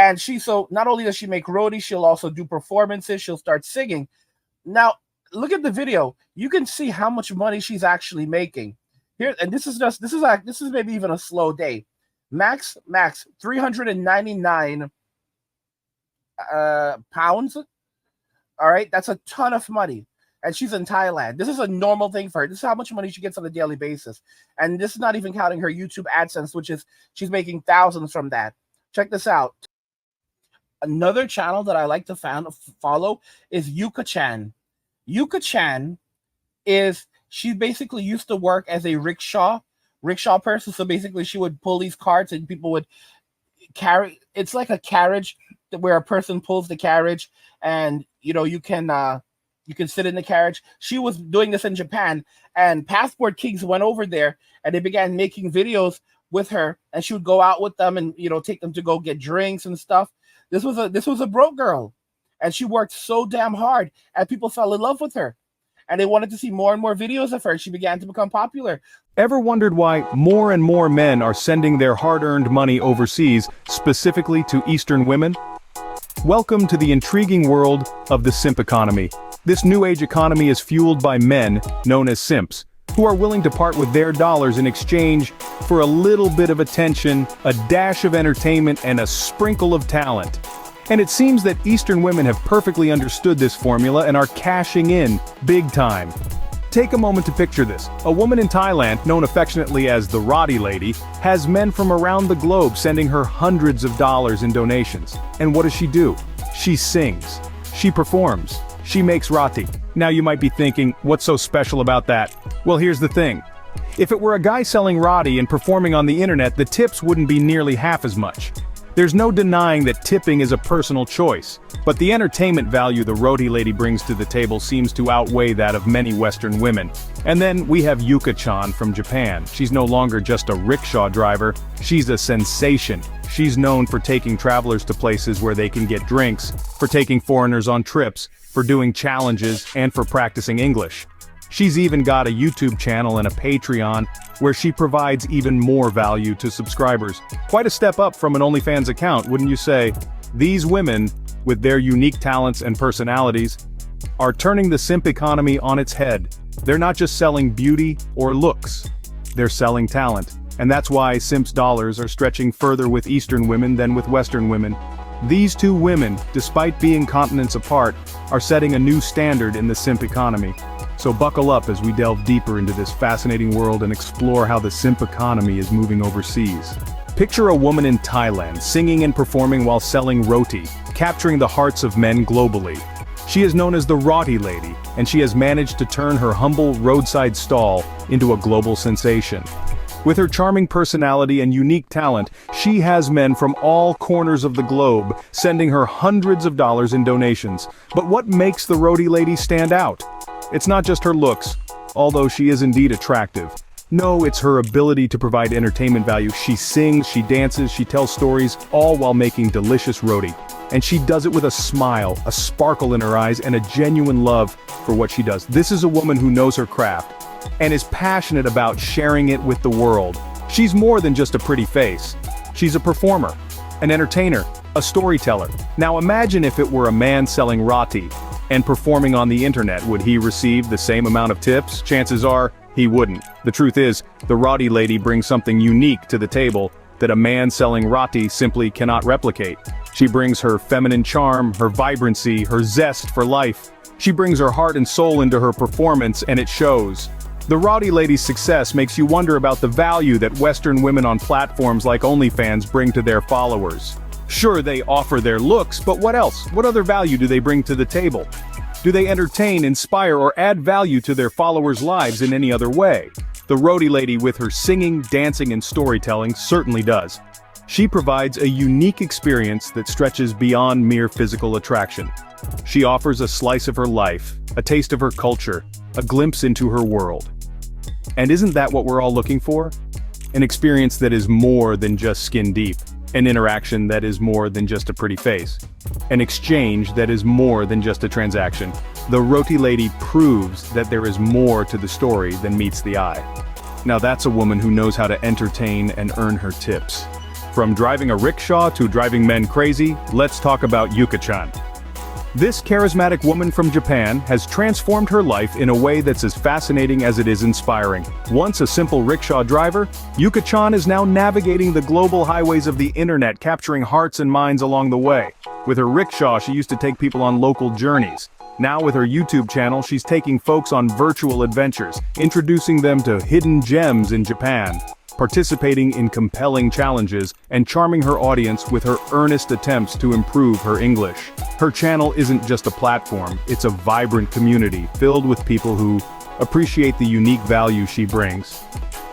And so not only does she make Rotty, she'll also do performances. She'll start singing. Now, look at the video. You can see how much money she's actually making here. And this is maybe even a slow day. Max 399 pounds. All right, that's a ton of money. And she's in Thailand. This is a normal thing for her. This is how much money she gets on a daily basis. And this is not even counting her YouTube AdSense, which is she's making thousands from that. Check this out. Another channel that I like to follow is Yukachan. Yukachan she basically used to work as a rickshaw person. So basically she would pull these carts and people would carry. It's like a carriage where a person pulls the carriage, and you can sit in the carriage. She was doing this in Japan, and Passport Kings went over there and they began making videos with her, and she would go out with them and take them to go get drinks and stuff. This was a broke girl, and she worked so damn hard, and people fell in love with her, and they wanted to see more and more videos of her. She began to become popular. Ever wondered why more and more men are sending their hard-earned money overseas, specifically to Eastern women? Welcome to the intriguing world of the simp economy. This new age economy is fueled by men, known as simps, who are willing to part with their dollars in exchange for a little bit of attention, a dash of entertainment, and a sprinkle of talent. And it seems that Eastern women have perfectly understood this formula and are cashing in big time. Take a moment to picture this. A woman in Thailand, known affectionately as the Rotty lady, has men from around the globe sending her hundreds of dollars in donations. And what does she do? She sings. She performs. She makes Rotty. Now you might be thinking, what's so special about that? Well, here's the thing. If it were a guy selling Rotty and performing on the internet, the tips wouldn't be nearly half as much. There's no denying that tipping is a personal choice, but the entertainment value the Rotty lady brings to the table seems to outweigh that of many Western women. And then we have Yukachan from Japan. She's no longer just a rickshaw driver, she's a sensation. She's known for taking travelers to places where they can get drinks, for taking foreigners on trips, for doing challenges, and for practicing English. She's even got a YouTube channel and a Patreon where she provides even more value to subscribers. Quite a step up from an OnlyFans account, wouldn't you say? These women, with their unique talents and personalities, are turning the simp economy on its head. They're not just selling beauty or looks, they're selling talent. And that's why Simps' dollars are stretching further with Eastern women than with Western women. These two women, despite being continents apart, are setting a new standard in the simp economy. So buckle up as we delve deeper into this fascinating world and explore how the simp economy is moving overseas. Picture a woman in Thailand singing and performing while selling Rotty, capturing the hearts of men globally. She is known as the Rotty lady, and she has managed to turn her humble roadside stall into a global sensation. With her charming personality and unique talent, she has men from all corners of the globe sending her hundreds of dollars in donations. But what makes the Rotty lady stand out? It's not just her looks, although she is indeed attractive. No, it's her ability to provide entertainment value. She sings, she dances, she tells stories, all while making delicious Rotty. And she does it with a smile, a sparkle in her eyes, and a genuine love for what she does. This is a woman who knows her craft and is passionate about sharing it with the world. She's more than just a pretty face. She's a performer, an entertainer, a storyteller. Now imagine if it were a man selling Rotty and performing on the internet. Would he receive the same amount of tips? Chances are, he wouldn't. The truth is, the Rotty lady brings something unique to the table that a man selling Rotty simply cannot replicate. She brings her feminine charm, her vibrancy, her zest for life. She brings her heart and soul into her performance, and it shows. The Rotty lady's success makes you wonder about the value that Western women on platforms like OnlyFans bring to their followers. Sure, they offer their looks, but what else? What other value do they bring to the table? Do they entertain, inspire, or add value to their followers' lives in any other way? The Rotty lady, with her singing, dancing, and storytelling, certainly does. She provides a unique experience that stretches beyond mere physical attraction. She offers a slice of her life, a taste of her culture, a glimpse into her world. And isn't that what we're all looking for? An experience that is more than just skin deep. An interaction that is more than just a pretty face. An exchange that is more than just a transaction. The Rotty lady proves that there is more to the story than meets the eye. Now that's a woman who knows how to entertain and earn her tips. From driving a rickshaw to driving men crazy, let's talk about Yukachan. This charismatic woman from Japan has transformed her life in a way that's as fascinating as it is inspiring. Once a simple rickshaw driver, Yukachan is now navigating the global highways of the internet, capturing hearts and minds along the way. With her rickshaw, she used to take people on local journeys. Now with her YouTube channel, she's taking folks on virtual adventures, introducing them to hidden gems in Japan, participating in compelling challenges, and charming her audience with her earnest attempts to improve her English. Her channel isn't just a platform, it's a vibrant community filled with people who appreciate the unique value she brings.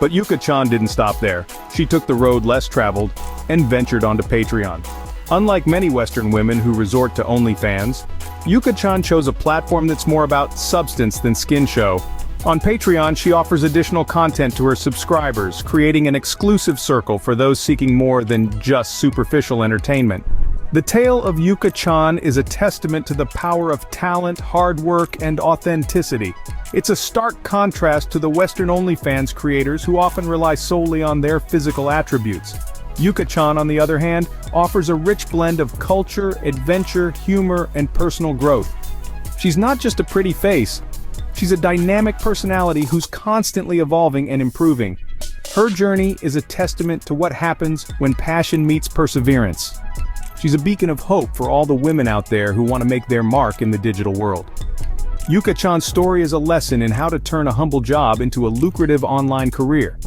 But Yukachan didn't stop there. She took the road less traveled and ventured onto Patreon. Unlike many Western women who resort to OnlyFans, Yukachan chose a platform that's more about substance than skin show. On Patreon, she offers additional content to her subscribers, creating an exclusive circle for those seeking more than just superficial entertainment. The tale of Yukachan is a testament to the power of talent, hard work, and authenticity. It's a stark contrast to the Western OnlyFans creators who often rely solely on their physical attributes. Yukachan, on the other hand, offers a rich blend of culture, adventure, humor, and personal growth. She's not just a pretty face. She's a dynamic personality who's constantly evolving and improving. Her journey is a testament to what happens when passion meets perseverance. She's a beacon of hope for all the women out there who want to make their mark in the digital world. Yukachan's story is a lesson in how to turn a humble job into a lucrative online career.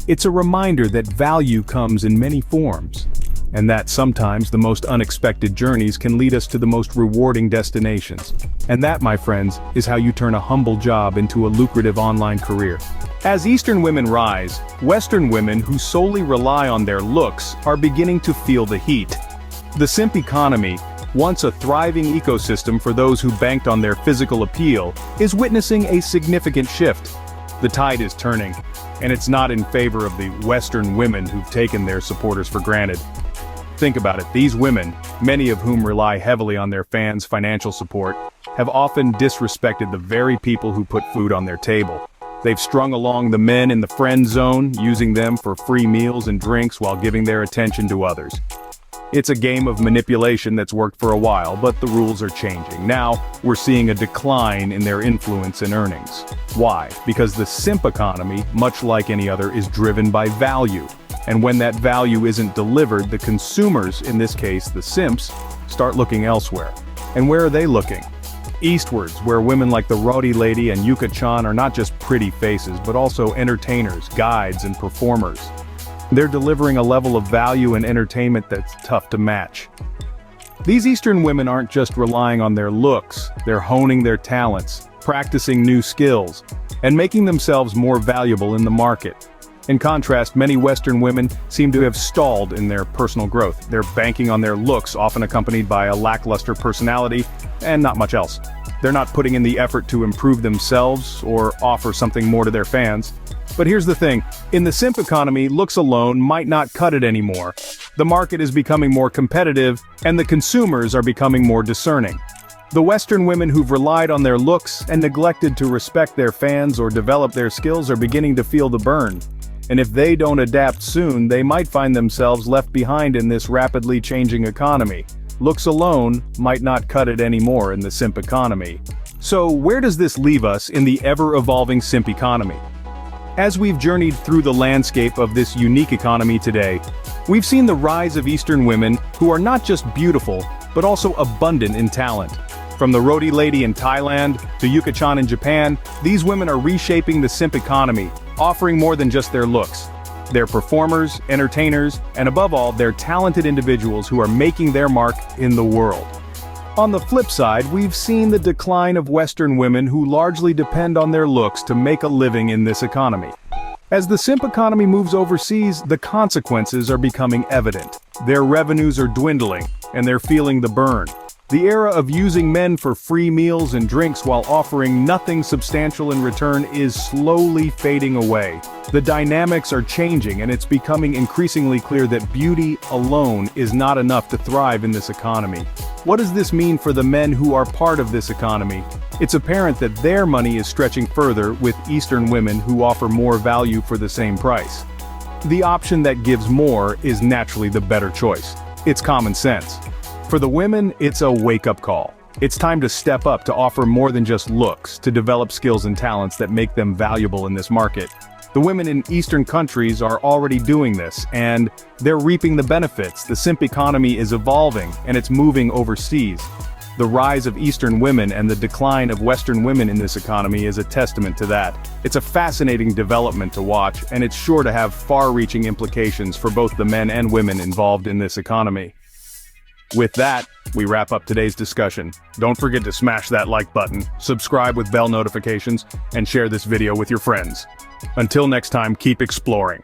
It's a reminder that value comes in many forms, and that sometimes the most unexpected journeys can lead us to the most rewarding destinations. And that, my friends, is how you turn a humble job into a lucrative online career. As Eastern women rise, Western women who solely rely on their looks are beginning to feel the heat. The simp economy, once a thriving ecosystem for those who banked on their physical appeal, is witnessing a significant shift. The tide is turning, and it's not in favor of the Western women who've taken their supporters for granted. Think about it, these women, many of whom rely heavily on their fans' financial support, have often disrespected the very people who put food on their table. They've strung along the men in the friend zone, using them for free meals and drinks while giving their attention to others. It's a game of manipulation that's worked for a while, but the rules are changing. Now, we're seeing a decline in their influence and earnings. Why? Because the simp economy, much like any other, is driven by value. And when that value isn't delivered, the consumers, in this case the simps, start looking elsewhere. And where are they looking? Eastwards, where women like the Rotty lady and Yukachan are not just pretty faces, but also entertainers, guides, and performers. They're delivering a level of value and entertainment that's tough to match. These Eastern women aren't just relying on their looks, they're honing their talents, practicing new skills, and making themselves more valuable in the market. In contrast, many Western women seem to have stalled in their personal growth. They're banking on their looks, often accompanied by a lackluster personality, and not much else. They're not putting in the effort to improve themselves or offer something more to their fans. But here's the thing, in the simp economy, looks alone might not cut it anymore. The market is becoming more competitive, and the consumers are becoming more discerning. The Western women who've relied on their looks and neglected to respect their fans or develop their skills are beginning to feel the burn. And if they don't adapt soon, they might find themselves left behind in this rapidly changing economy. Looks alone might not cut it anymore in the simp economy. So where does this leave us in the ever-evolving simp economy? As we've journeyed through the landscape of this unique economy today, we've seen the rise of Eastern women who are not just beautiful, but also abundant in talent. From the Rotty lady in Thailand to Yukachan in Japan, these women are reshaping the simp economy, offering more than just their looks. They're performers, entertainers, and above all, they're talented individuals who are making their mark in the world. On the flip side, we've seen the decline of Western women who largely depend on their looks to make a living in this economy. As the simp economy moves overseas, the consequences are becoming evident. Their revenues are dwindling, and they're feeling the burn. The era of using men for free meals and drinks while offering nothing substantial in return is slowly fading away. The dynamics are changing, and it's becoming increasingly clear that beauty alone is not enough to thrive in this economy. What does this mean for the men who are part of this economy? It's apparent that their money is stretching further with Eastern women who offer more value for the same price. The option that gives more is naturally the better choice. It's common sense. For the women, it's a wake-up call. It's time to step up to offer more than just looks, to develop skills and talents that make them valuable in this market. The women in Eastern countries are already doing this, and they're reaping the benefits. The simp economy is evolving, and it's moving overseas. The rise of Eastern women and the decline of Western women in this economy is a testament to that. It's a fascinating development to watch, and it's sure to have far-reaching implications for both the men and women involved in this economy. With that, we wrap up today's discussion. Don't forget to smash that like button, subscribe with bell notifications, and share this video with your friends. Until next time, keep exploring.